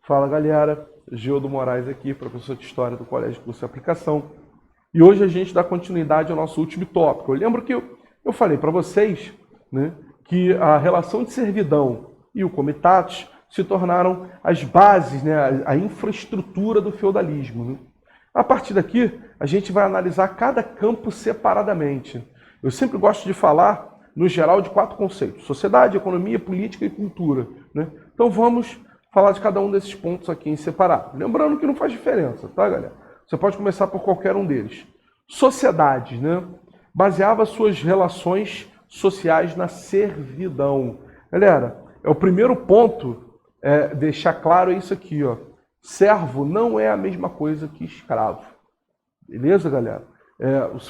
Fala galera, Gildo Moraes aqui, professor de História do Colégio Curso de Aplicação. E hoje a gente dá continuidade ao nosso último tópico. Eu lembro que eu falei para vocês, né, que a relação de servidão e o comitatus se tornaram as bases, né, a infraestrutura do feudalismo. Né? A partir daqui, a gente vai analisar cada campo separadamente. Eu sempre gosto de falar, no geral, de 4 conceitos: sociedade, economia, política e cultura. Né? Então vamos falar de cada um desses pontos aqui em separado. Lembrando que não faz diferença, tá, galera? Você pode começar por qualquer um deles. Sociedade, né? Baseava suas relações sociais na servidão. Galera, o primeiro ponto deixar claro isso aqui, ó. Servo não é a mesma coisa que escravo. Beleza, galera?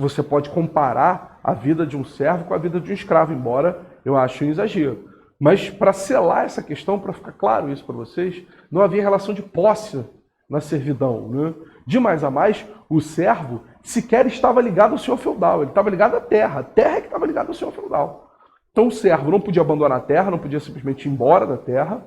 Você pode comparar a vida de um servo com a vida de um escravo, embora eu ache um exagero. Mas para selar essa questão, para ficar claro isso para vocês, não havia relação de posse na servidão. Né? De mais a mais, o servo sequer estava ligado ao senhor feudal, ele estava ligado à terra. A terra é que estava ligada ao senhor feudal. Então o servo não podia abandonar a terra, não podia simplesmente ir embora da terra,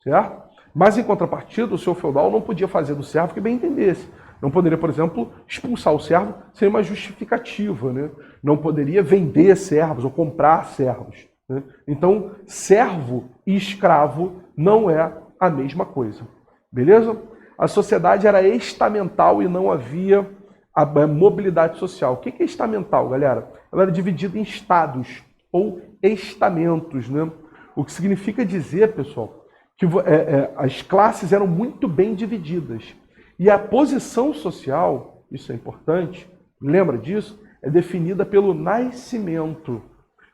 certo? Mas em contrapartida, o senhor feudal não podia fazer do servo o que bem entendesse. Não poderia, por exemplo, expulsar o servo sem uma justificativa. Né? Não poderia vender servos ou comprar servos. Né? Então, servo e escravo não é a mesma coisa. Beleza? A sociedade era estamental e não havia a mobilidade social. O que é estamental, galera? Ela era dividida em estados ou estamentos. Né? O que significa dizer, pessoal, que as classes eram muito bem divididas. E a posição social, isso é importante, lembra disso? É definida pelo nascimento.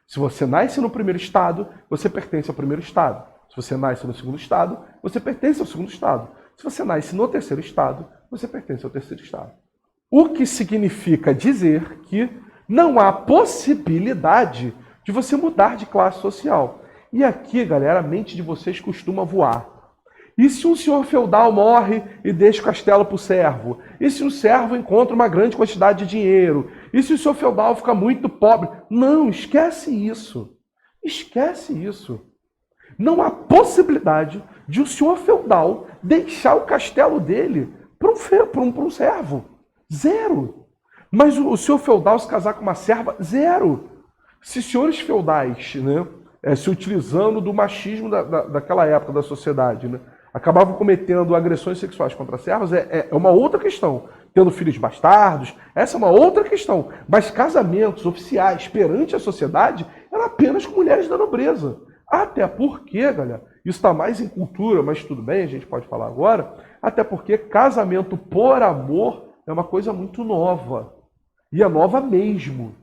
Se você nasce no primeiro estado, você pertence ao primeiro estado. Se você nasce no segundo estado, você pertence ao segundo estado. Se você nasce no terceiro estado, você pertence ao terceiro estado. O que significa dizer que não há possibilidade de você mudar de classe social. E aqui, galera, a mente de vocês costuma voar. E se um senhor feudal morre e deixa o castelo para o servo? E se um servo encontra uma grande quantidade de dinheiro? E se o senhor feudal fica muito pobre? Não, esquece isso. Esquece isso. Não há possibilidade de um senhor feudal deixar o castelo dele para um servo. Zero. Mas o senhor feudal se casar com uma serva? Zero. Se senhores feudais, né, se utilizando do machismo daquela época da sociedade, né, acabavam cometendo agressões sexuais contra servos, é uma outra questão. Tendo filhos bastardos, essa é uma outra questão. Mas casamentos oficiais perante a sociedade eram apenas com mulheres da nobreza. Até porque, galera, isso está mais em cultura, mas tudo bem, a gente pode falar agora, até porque casamento por amor é uma coisa muito nova. E é nova mesmo.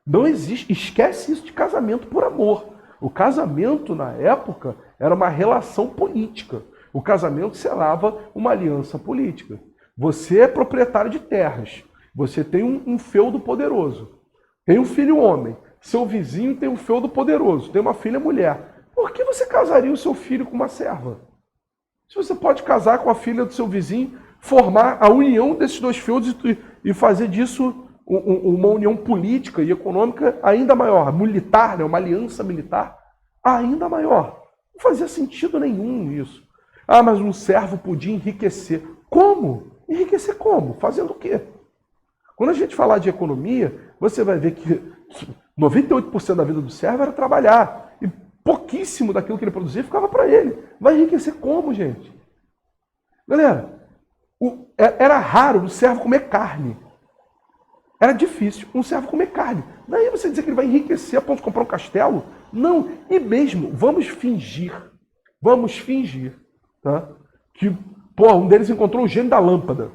Não existe, esquece isso de casamento por amor. O casamento, na época, era uma relação política. O casamento selava uma aliança política. Você é proprietário de terras. Você tem um feudo poderoso. Tem um filho homem. Seu vizinho tem um feudo poderoso. Tem uma filha mulher. Por que você casaria o seu filho com uma serva? Se você pode casar com a filha do seu vizinho, formar a união desses dois feudos e fazer disso uma união política e econômica ainda maior. Militar, né? Uma aliança militar ainda maior. Não fazia sentido nenhum isso. Ah, mas um servo podia enriquecer. Como? Enriquecer como? Fazendo o quê? Quando a gente falar de economia, você vai ver que 98% da vida do servo era trabalhar. E pouquíssimo daquilo que ele produzia ficava para ele. Vai enriquecer como, gente? Galera, era raro o servo comer carne. Era difícil um servo comer carne. Daí você dizer que ele vai enriquecer a ponto de comprar um castelo? Não. E mesmo, vamos fingir, tá? Que, um deles encontrou o gênio da lâmpada.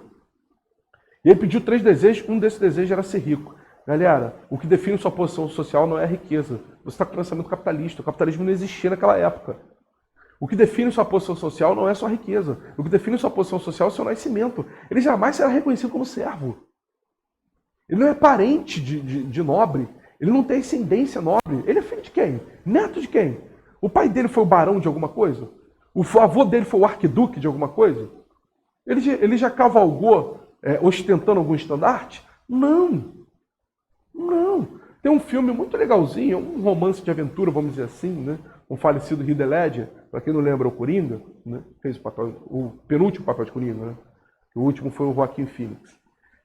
E ele pediu 3 desejos, um desses desejos era ser rico. Galera, o que define sua posição social não é a riqueza. Você está com o pensamento capitalista. O capitalismo não existia naquela época. O que define sua posição social não é sua riqueza. O que define sua posição social é o seu nascimento. Ele jamais será reconhecido como servo. Ele não é parente de nobre. Ele não tem ascendência nobre. Ele é filho de quem? Neto de quem? O pai dele foi o barão de alguma coisa? O avô dele foi o arquiduque de alguma coisa? Ele já cavalgou ostentando algum estandarte? Não. Não. Tem um filme muito legalzinho, um romance de aventura, vamos dizer assim, né? Um falecido Heath Ledger, para quem não lembra, o Coringa, né? Fez o penúltimo papel de Coringa, né? O último foi o Joaquin Phoenix.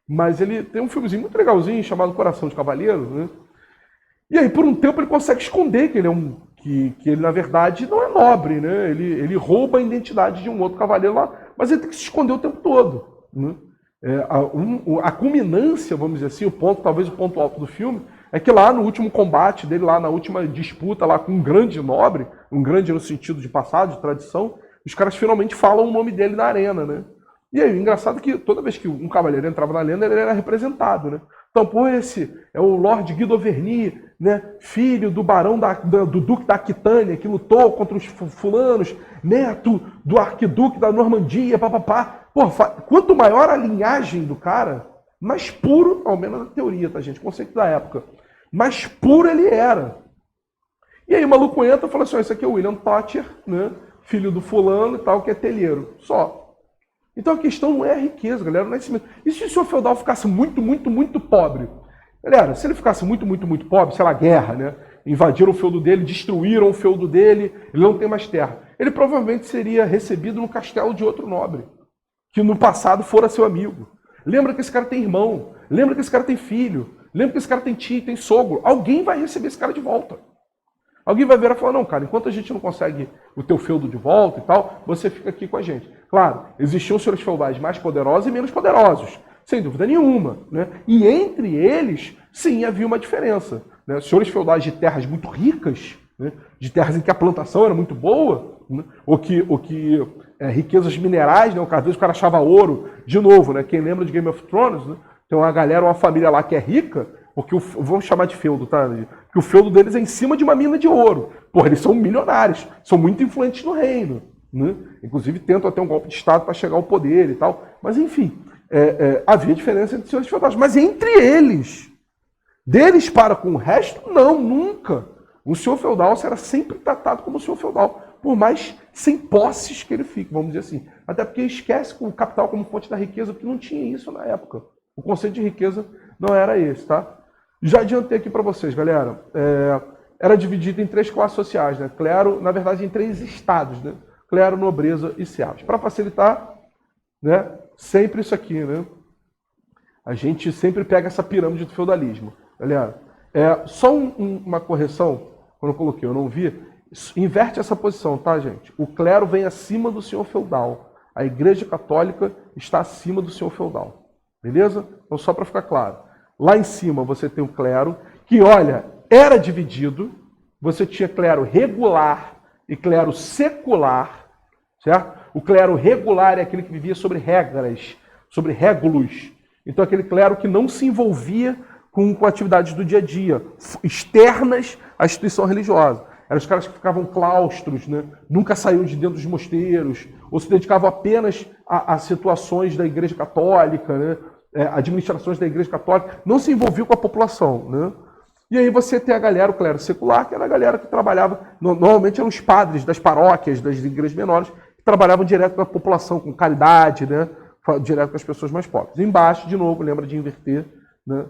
Mas ele tem um filmezinho muito legalzinho chamado Coração de Cavaleiro, né? E aí, por um tempo, ele consegue esconder que ele é que ele, na verdade, não é nobre, né? Ele rouba a identidade de um outro cavaleiro lá, mas ele tem que se esconder o tempo todo, né? A culminância, vamos dizer assim, talvez o ponto alto do filme, é que lá no último combate dele, lá na última disputa lá com um grande nobre, um grande no sentido de passado, de tradição, os caras finalmente falam o nome dele na arena, né? E aí, o engraçado é que toda vez que um cavaleiro entrava na arena, ele era representado, né? Então, pô, esse é o Lord Guy d'Auvergne, né? Filho do barão do duque da Aquitânia, que lutou contra os fulanos, neto do arquiduque da Normandia, papapá. Pô, quanto maior a linhagem do cara, mais puro, ao menos na teoria, tá, gente? Conceito da época. Mais puro ele era. E aí o maluco entra e fala assim, esse aqui é o William Thatcher, né? Filho do fulano e tal, que é telheiro. Só. Então a questão não é a riqueza, galera, não é esse mesmo. E se o senhor feudal ficasse muito, muito, muito pobre? Galera, se ele ficasse muito, muito, muito pobre, sei lá, guerra, né? Invadiram o feudo dele, destruíram o feudo dele, ele não tem mais terra. Ele provavelmente seria recebido no castelo de outro nobre, que no passado fora seu amigo. Lembra que esse cara tem irmão, lembra que esse cara tem filho, lembra que esse cara tem tio, tem sogro. Alguém vai receber esse cara de volta. Alguém vai ver e falar, não, cara, enquanto a gente não consegue o teu feudo de volta e tal, você fica aqui com a gente. Claro, existiam senhores feudais mais poderosos e menos poderosos, sem dúvida nenhuma, né? E entre eles, sim, havia uma diferença, né? Senhores feudais de terras muito ricas, né? De terras em que a plantação era muito boa, né? Riquezas minerais, né? Às vezes o cara achava ouro, de novo, né? Quem lembra de Game of Thrones, né? Tem uma galera, uma família lá que é rica, porque vamos chamar de feudo, tá? Que o feudo deles é em cima de uma mina de ouro. Porra, eles são milionários, são muito influentes no reino, né? Inclusive tentam até um golpe de Estado para chegar ao poder e tal. Mas enfim, havia diferença entre os senhores feudais. Mas entre eles, deles para com o resto, não, nunca. O senhor feudal será sempre tratado como senhor feudal, por mais sem posses que ele fique, vamos dizer assim. Até porque esquece o capital como fonte da riqueza, porque não tinha isso na época. O conceito de riqueza não era esse, tá? Já adiantei aqui para vocês, galera. Era dividido em 3 classes sociais, né? Clero, na verdade, em 3 estados, né? Clero, nobreza e servos. Para facilitar, né? Sempre isso aqui, né? A gente sempre pega essa pirâmide do feudalismo. Galera, só uma correção, quando eu coloquei, eu não vi. Inverte essa posição, tá, gente? O clero vem acima do senhor feudal. A Igreja Católica está acima do senhor feudal. Beleza? Então, só para ficar claro. Lá em cima você tem o clero, que, olha, era dividido. Você tinha clero regular e clero secular, certo? O clero regular é aquele que vivia sobre regras, sobre régulos. Então, aquele clero que não se envolvia com atividades do dia a dia, externas à instituição religiosa. Eram os caras que ficavam claustros, né? Nunca saíam de dentro dos mosteiros, ou se dedicavam apenas a situações da Igreja Católica, né? Administrações da Igreja Católica, não se envolviam com a população, né? E aí você tem a galera, o clero secular, que era a galera que trabalhava, normalmente eram os padres das paróquias, das igrejas menores, que trabalhavam direto com a população, com caridade, né? Direto com as pessoas mais pobres. Embaixo, de novo, lembra de inverter, né?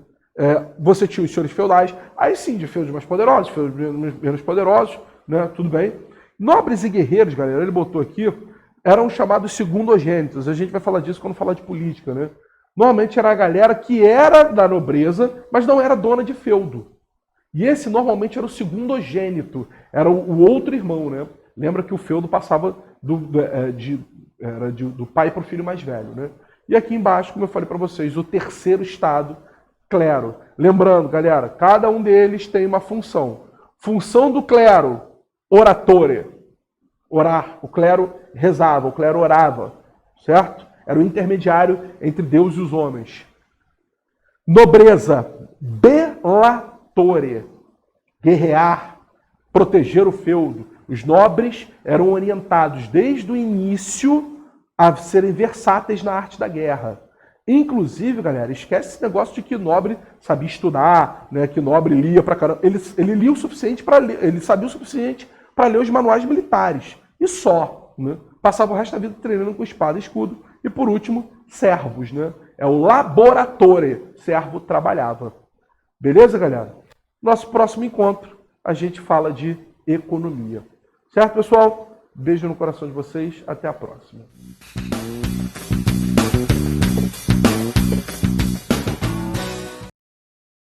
Você tinha os senhores feudais, aí sim, de feudos mais poderosos, feudos menos poderosos, né? Tudo bem. Nobres e guerreiros, galera, ele botou aqui, eram chamados segundogênitos. A gente vai falar disso quando falar de política, né? Normalmente era a galera que era da nobreza, mas não era dona de feudo. E esse normalmente era o segundogênito, era o outro irmão, né? Lembra que o feudo passava do pai para o filho mais velho, né? E aqui embaixo, como eu falei para vocês, o terceiro estado, clero. Lembrando, galera, cada um deles tem uma função. Função do clero, oratore. Orar. O clero rezava, o clero orava, certo? Era o intermediário entre Deus e os homens. Nobreza, belatore. Guerrear, proteger o feudo. Os nobres eram orientados desde o início a serem versáteis na arte da guerra. Inclusive, galera, esquece esse negócio de que nobre sabia estudar, né? Que nobre lia pra caramba. Ele lia o suficiente para ler, ele sabia o suficiente para ler os manuais militares. E só, né? Passava o resto da vida treinando com espada e escudo. E por último, servos, né? É o laboratore. Servo trabalhava. Beleza, galera? Nosso próximo encontro, a gente fala de economia. Certo, pessoal? Beijo no coração de vocês. Até a próxima.